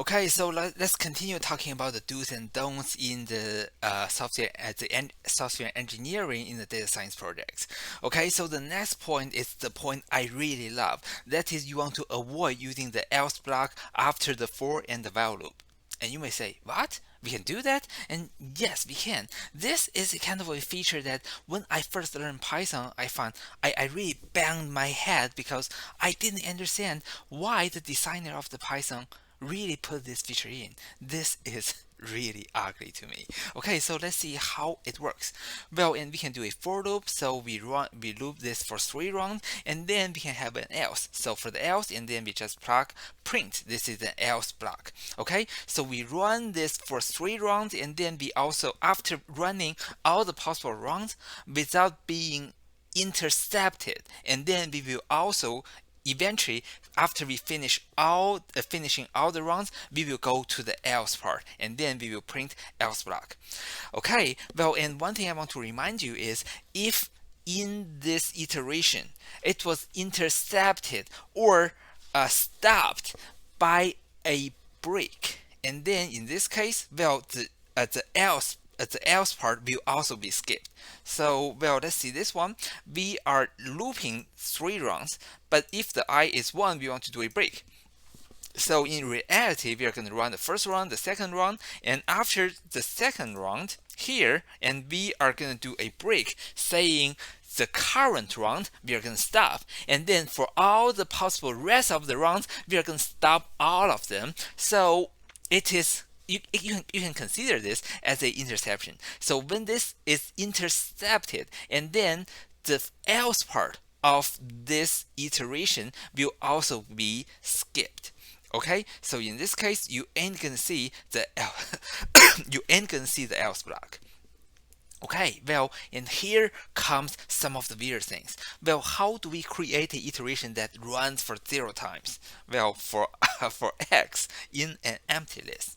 Okay, so let's continue talking about the do's and don'ts in the software engineering in the data science projects. Okay, so the next point is the point I really love. That is, you want to avoid using the else block after the for and the while loop. And you may say, what? We can do that? And yes, we can. This is a kind of a feature that when I first learned Python, I found I really banged my head because I didn't understand why the designer of the Python really put this feature in. This is really ugly to me. Okay, so let's see how it works. Well, and we can do a for loop, so we loop this for 3 rounds, and then we can have an else. So for the else, and then we just plug print. This is an else block. Okay, so we run this for 3 rounds, and then we also, after running all the possible rounds without being intercepted, and then we will also eventually, after we finishing all the rounds, we will go to the else part, and then we will print else block. Okay, well, and one thing I want to remind you is, if in this iteration it was intercepted or stopped by a break, and then in this case, well, the else part will also be skipped. So, well, let's see this one. We are looping 3 rounds, but if the I is 1, we want to do a break. So in reality, we are going to run the first round, the second round, and after the second round here, and we are going to do a break saying the current round, we are going to stop. And then for all the possible rest of the rounds, we are going to stop all of them. So it is you can consider this as an interception. So when this is intercepted, and then the else part of this iteration will also be skipped. Okay, so in this case, you ain't gonna see the you ain't gonna see the else block. Okay, well, and here comes some of the weird things. Well, how do we create an iteration that runs for 0 times? Well, for for x in an empty list,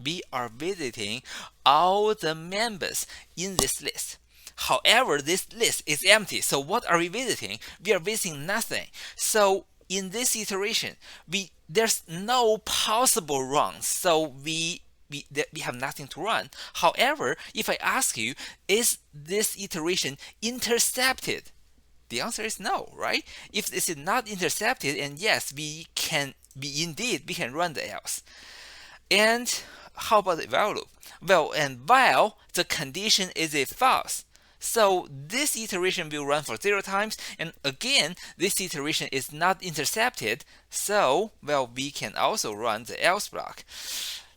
we are visiting all the members in this list. However, this list is empty. So what are we visiting? We are visiting nothing. So in this iteration, there's no possible runs. So we have nothing to run. However, if I ask you, is this iteration intercepted? The answer is no, right? If this is not intercepted, and yes, we can run the else. And how about the while loop? Well, and while the condition is a false, so this iteration will run for 0 times, and again, this iteration is not intercepted, so, well, we can also run the else block.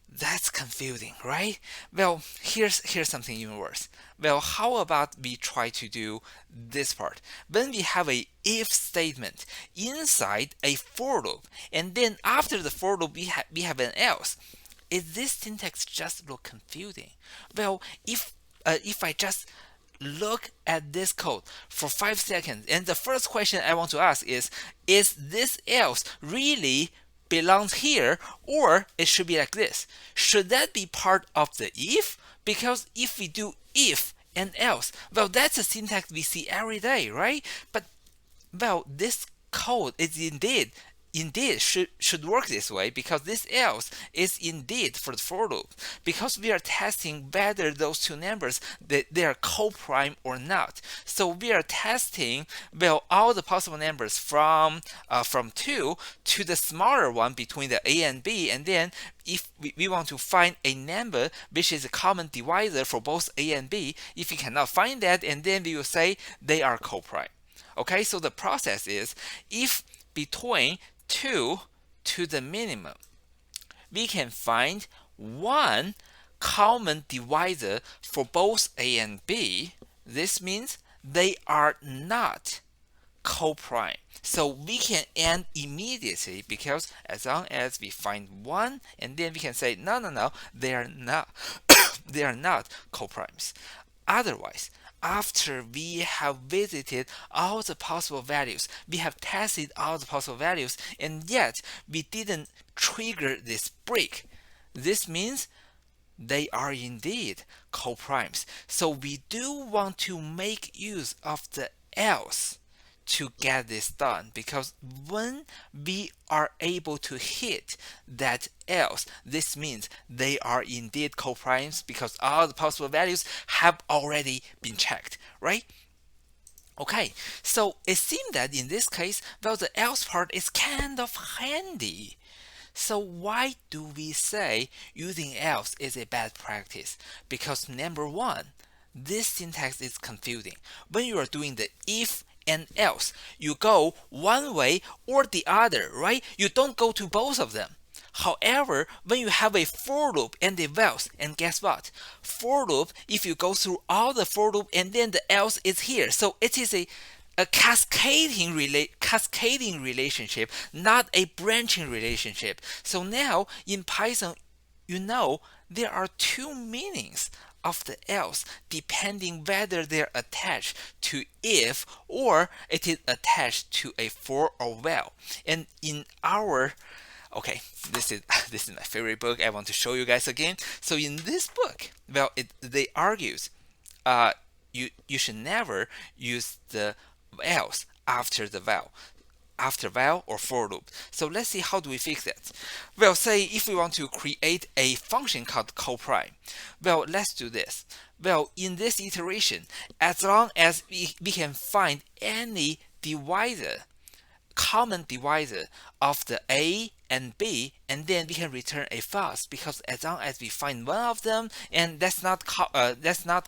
That's confusing, right? Well, here's something even worse. Well, how about we try to do this part? When we have a if statement inside a for loop, and then after the for loop we have an else. Is this syntax just look confusing? Well, if I just look at this code for 5 seconds, and the first question I want to ask is this else really belongs here, or it should be like this? Should that be part of the if? Because if we do if and else, well, that's a syntax we see every day, right? But, well, this code is indeed should work this way, because this else is indeed for the for loop, because we are testing whether those two numbers they are co-prime or not. So we are testing, well, all the possible numbers from 2 to the smaller one between the a and b, and then if we want to find a number which is a common divisor for both a and b, if we cannot find that, and then we will say they are co-prime. Okay, so the process is, if between 2 to the minimum, we can find one common divisor for both a and b. This means they are not co-prime. So we can end immediately, because as long as we find one, and then we can say no, they are not they are not co-primes. Otherwise, after we have visited all the possible values, we have tested all the possible values, and yet we didn't trigger this break. This means they are indeed co-primes. So we do want to make use of the else to get this done, because when we are able to hit that else, this means they are indeed coprimes because all the possible values have already been checked, right? Okay, so it seems that in this case, well, the else part is kind of handy. So why do we say using else is a bad practice? Because number one, this syntax is confusing. When you are doing the if and else, you go one way or the other, right? You don't go to both of them. However, when you have a for loop and a else, and guess what? For loop, if you go through all the for loop and then the else is here. So it is a cascading relationship, not a branching relationship. So now in Python, you know there are two meanings of the else depending whether they're attached to if or it is attached to a for or while. And in our okay, this is this is my favorite book. I want to show you guys again. So in this book, well, they argues you should never use the else after the while or for loop. So let's see how do we fix that. Well, say if we want to create a function called coprime. Well, let's do this. Well, in this iteration, as long as we can find any common divisor of the A and B, and then we can return a false, because as long as we find one of them and that's not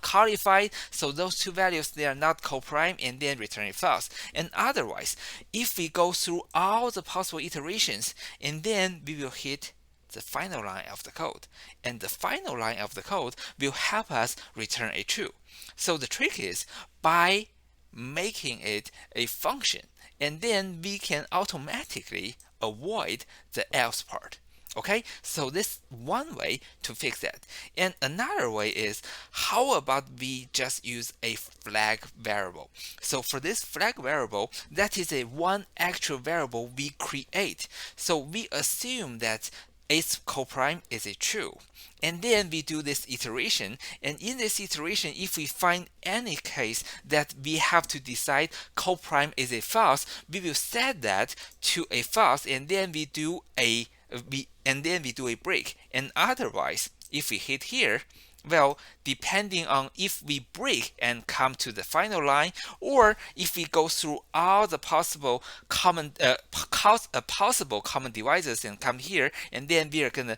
qualified, so those two values, they are not coprime, and then return a false. And otherwise, if we go through all the possible iterations, and then we will hit the final line of the code, and the final line of the code will help us return a true. So the trick is by making it a function, and then we can automatically avoid the else part. Okay, so this one way to fix that. And another way is, how about we just use a flag variable? So for this flag variable, that is a one actual variable we create. So we assume that its coprime is a true, and then we do this iteration, and in this iteration, if we find any case that we have to decide coprime is a false, we will set that to a false, and then we do a break. And otherwise, if we hit here, well, depending on if we break and come to the final line, or if we go through all the possible common divisors and come here, and then we are gonna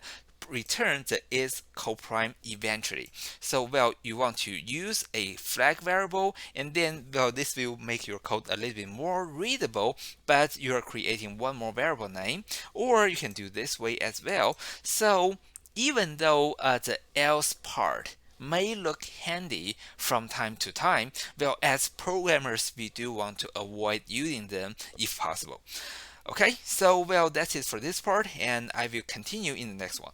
return the is coprime eventually. So well, you want to use a flag variable, and then well, this will make your code a little bit more readable, but you are creating one more variable name. Or you can do this way as well. So even though the else part may look handy from time to time, well, as programmers, we do want to avoid using them if possible. Okay, so well, that's it for this part, and I will continue in the next one.